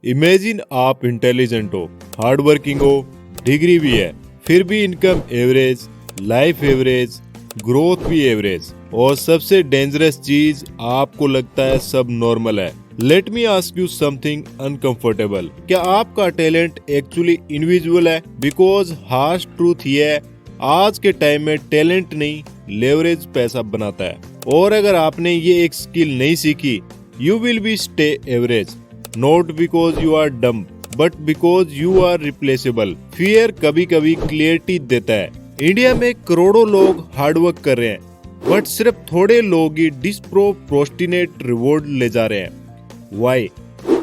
Imagine आप intelligent हो, hard working हो, डिग्री भी है, फिर भी income average, life average, growth भी एवरेज, और सबसे डेंजरस चीज आपको लगता है सब नॉर्मल है। Let me ask you something uncomfortable. क्या आपका टैलेंट एक्चुअली इंडिविजुअल है? बिकॉज हार्श ट्रूथ ये है, आज के टाइम में टैलेंट नहीं, लेवरेज पैसा बनाता है। और अगर आपने ये एक स्किल नहीं सीखी, you will be stay average, not because you are dumb but because you are replaceable. Fear कभी कभी क्लियरिटी देता है। इंडिया में करोड़ों लोग हार्डवर्क कर रहे हैं, बट सिर्फ थोड़े लोग ही डिस्प्रोपोर्शनेट रिवॉर्ड ले जा रहे हैं। Why?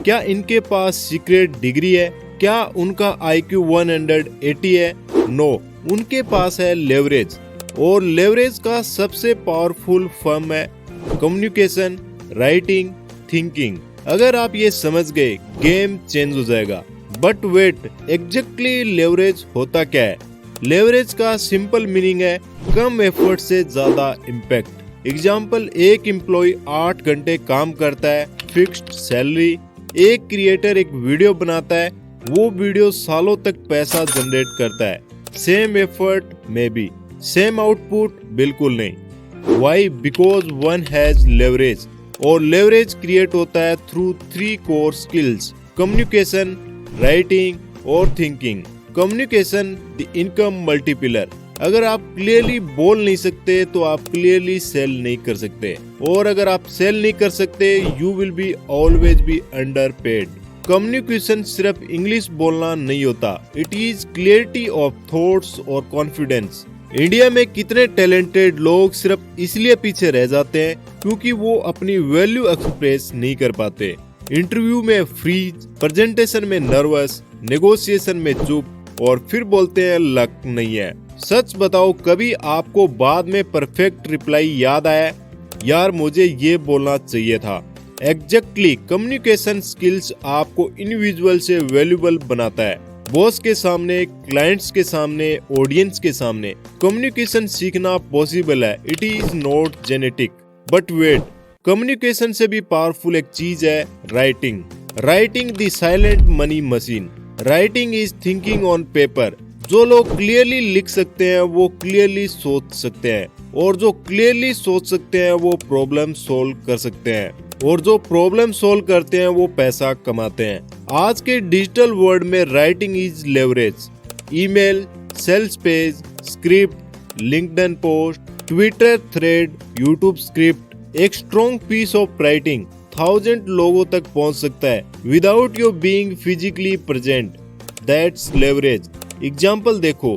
क्या इनके पास सीक्रेट डिग्री है? क्या उनका IQ 180 है? नो, उनके पास है लेवरेज, और लेवरेज का सबसे पावरफुल फॉर्म है कम्युनिकेशन, राइटिंग, थिंकिंग। अगर आप ये समझ गए, गेम चेंज हो जाएगा। बट वेट, एग्जैक्टली लेवरेज होता क्या है? लेवरेज का सिंपल मीनिंग है कम एफर्ट से ज्यादा इम्पैक्ट। एग्जाम्पल, एक एम्प्लॉय 8 घंटे काम करता है, फिक्स्ड सैलरी। एक क्रिएटर एक वीडियो बनाता है, वो वीडियो सालों तक पैसा जनरेट करता है। Same effort may be, same output बिल्कुल नहीं। Why? Because one has leverage, और लेवरेज क्रिएट होता है through 3 core skills: communication, writing और thinking. Communication the income multiplier. अगर आप क्लियरली बोल नहीं सकते तो आप क्लियरली सेल नहीं कर सकते, और अगर आप सेल नहीं कर सकते, you will be always be under paid. Communication सिर्फ इंग्लिश बोलना नहीं होता, it is clarity of thoughts और कॉन्फिडेंस। इंडिया में कितने टैलेंटेड लोग सिर्फ इसलिए पीछे रह जाते हैं क्योंकि वो अपनी वैल्यू एक्सप्रेस नहीं कर पाते। इंटरव्यू में फ्रीज, प्रेजेंटेशन में नर्वस, नेगोशिएशन में चुप, और फिर बोलते हैं लक नहीं है। सच बताओ, कभी आपको बाद में परफेक्ट रिप्लाई याद आया, यार मुझे ये बोलना चाहिए था? एग्जैक्टली, कम्युनिकेशन स्किल्स आपको इंडिविजुअल से वैल्यूएबल बनाता है। बॉस के सामने, क्लाइंट्स के सामने, ऑडियंस के सामने कम्युनिकेशन सीखना पॉसिबल है। It is not genetic. But wait, communication से भी पावरफुल एक चीज है writing. Writing the silent money machine. Writing is thinking on paper. जो लोग क्लियरली लिख सकते हैं वो क्लियरली सोच सकते हैं, और जो क्लियरली सोच सकते हैं वो प्रॉब्लम सोल्व कर सकते हैं, और जो प्रॉब्लम सोल्व करते हैं वो पैसा कमाते हैं। आज के डिजिटल वर्ल्ड में writing is leverage. Email, sales page, script, LinkedIn post, Twitter thread, YouTube script. एक स्ट्रॉन्ग पीस ऑफ राइटिंग 1000 लोगों तक पहुंच सकता है without you being physically present. That's leverage. Example देखो,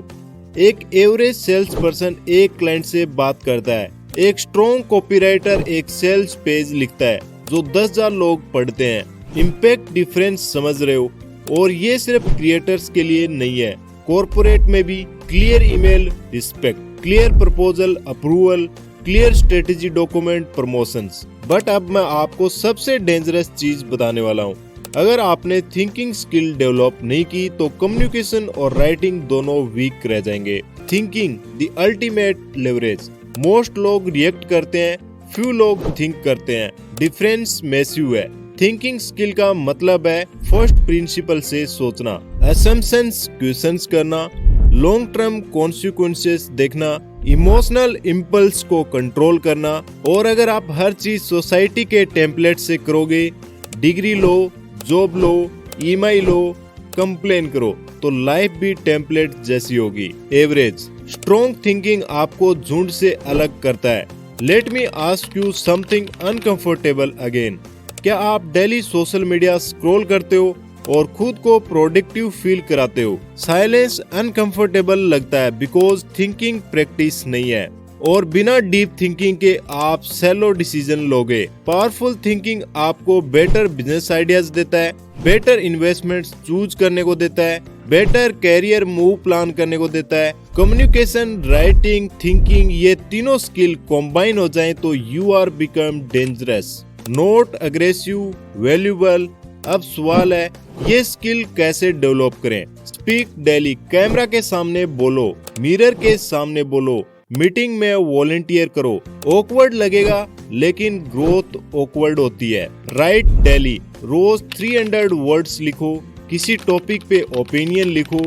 एक एवरेज सेल्स पर्सन एक क्लाइंट से बात करता है, एक स्ट्रॉन्ग कॉपीराइटर एक सेल्स पेज लिखता है जो 10,000 लोग पढ़ते हैं। इम्पैक्ट डिफरेंस समझ रहे हो? और ये सिर्फ क्रिएटर्स के लिए नहीं है, कॉर्पोरेट में भी। Clear email, respect; clear proposal, approval; clear strategy document, promotions. But अब मैं आपको सबसे डेंजरस चीज बताने वाला हूँ। अगर आपने थिंकिंग स्किल डेवलप नहीं की तो कम्युनिकेशन और राइटिंग दोनों वीक रह जाएंगे। Thinking the ultimate leverage. Most लोग रिएक्ट करते हैं, फ्यू लोग थिंक करते हैं। डिफरेंस मैसिव है। थिंकिंग स्किल का मतलब है फर्स्ट प्रिंसिपल से सोचना, असम्पशंस क्वेश्चंस करना, लॉन्ग टर्म कॉन्सिक्वेंसेस देखना, इमोशनल इम्पल्स को कंट्रोल करना। और अगर आप हर चीज सोसाइटी के टेम्पलेट से करोगे, डिग्री लो, जॉब लो, EMI लो, कंप्लेन करो, तो लाइफ भी टेम्पलेट जैसी होगी। एवरेज। स्ट्रॉन्ग थिंकिंग आपको झुंड से अलग करता है। Let me ask you something uncomfortable again. क्या आप डेली सोशल मीडिया स्क्रॉल करते हो और खुद को प्रोडक्टिव फील कराते हो? साइलेंस अनकंफर्टेबल लगता है बिकॉज थिंकिंग प्रैक्टिस नहीं है, और बिना डीप थिंकिंग के आप सैलो डिसीजन लोगे। पावरफुल थिंकिंग आपको बेटर बिजनेस आइडियाज देता है, बेटर इन्वेस्टमेंट्स चूज करने को देता है, बेटर कैरियर मूव प्लान करने को देता है। कम्युनिकेशन, राइटिंग, थिंकिंग, ये तीनों स्किल कॉम्बाइन हो जाएं तो you are become dangerous, not aggressive, valuable. अब सवाल है, ये स्किल कैसे डेवलप करें? Speak daily. कैमरा के सामने बोलो, मिरर के सामने बोलो, मीटिंग में वॉलंटियर करो। ऑकवर्ड लगेगा लेकिन ग्रोथ ऑकवर्ड होती है। Right daily. रोज 300 वर्ड्स लिखो, किसी टॉपिक पे ओपिनियन लिखो,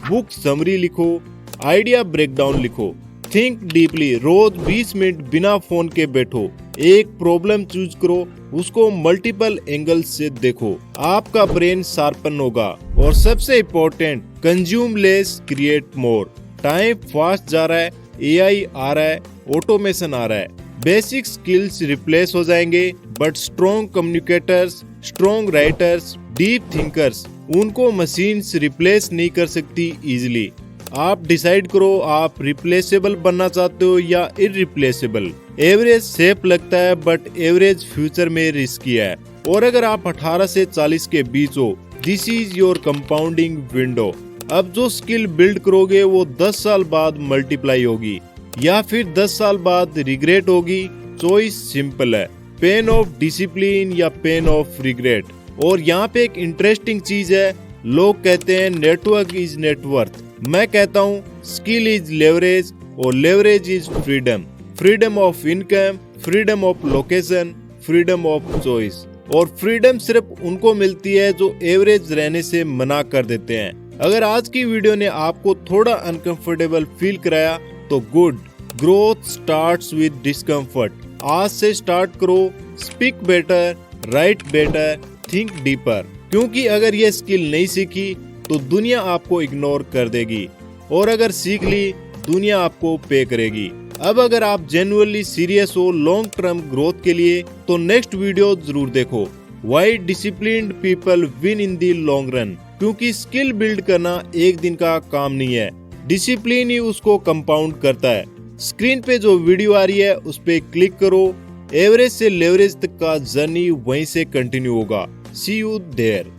बुक समरी लिखो, आइडिया ब्रेकडाउन लिखो। थिंक डीपली, रोज 20 मिनट बिना फोन के बैठो, एक प्रॉब्लम चूज करो, उसको मल्टीपल एंगल्स से देखो, आपका ब्रेन शार्पन होगा। और सबसे important, consume less create more. Time fast जा रहा है, एआई आ रहा है, ऑटोमेशन आ रहा है, बेसिक स्किल्स रिप्लेस हो जाएंगे, but strong communicators, strong writers, deep thinkers, उनको मशीन्स रिप्लेस नहीं कर सकती इजीली। आप डिसाइड करो, आप रिप्लेसेबल बनना चाहते हो या इररिप्लेसेबल। एवरेज सेफ लगता है बट एवरेज फ्यूचर में रिस्की है। और अगर आप 18 से 40 के बीच हो, this is your compounding window. अब जो स्किल बिल्ड करोगे वो 10 साल बाद मल्टीप्लाई होगी या फिर 10 साल बाद रिग्रेट होगी। चॉइस सिंपल है, पेन ऑफ डिसिप्लिन या पेन ऑफ रिग्रेट। और यहाँ पे एक इंटरेस्टिंग चीज है, लोग कहते हैं नेटवर्क इज नेटवर्थ, मैं कहता हूँ स्किल इज लेवरेज और leverage is freedom. Freedom of income, freedom of location, freedom of choice. और फ्रीडम सिर्फ उनको मिलती है जो एवरेज रहने से मना कर देते हैं। अगर आज की वीडियो ने आपको थोड़ा अनकंफर्टेबल फील कराया तो good, growth starts with discomfort. आज से स्टार्ट करो, speak better, right better, think deeper. क्योंकि अगर ये स्किल नहीं सीखी तो दुनिया आपको इग्नोर कर देगी, और अगर सीख ली दुनिया आपको पे करेगी। अब अगर आप जेन्युइनली सीरियस हो लॉन्ग टर्म ग्रोथ के लिए तो नेक्स्ट वीडियो जरूर देखो, why disciplined people win in the long run. क्योंकि स्किल बिल्ड करना एक दिन का काम नहीं है, डिसिप्लिन ही उसको कंपाउंड करता है। स्क्रीन पे जो वीडियो आ रही है उस पे क्लिक करो। एवरेज से लेवरेज तक का जर्नी वहीं से कंटिन्यू होगा। सी यू देयर।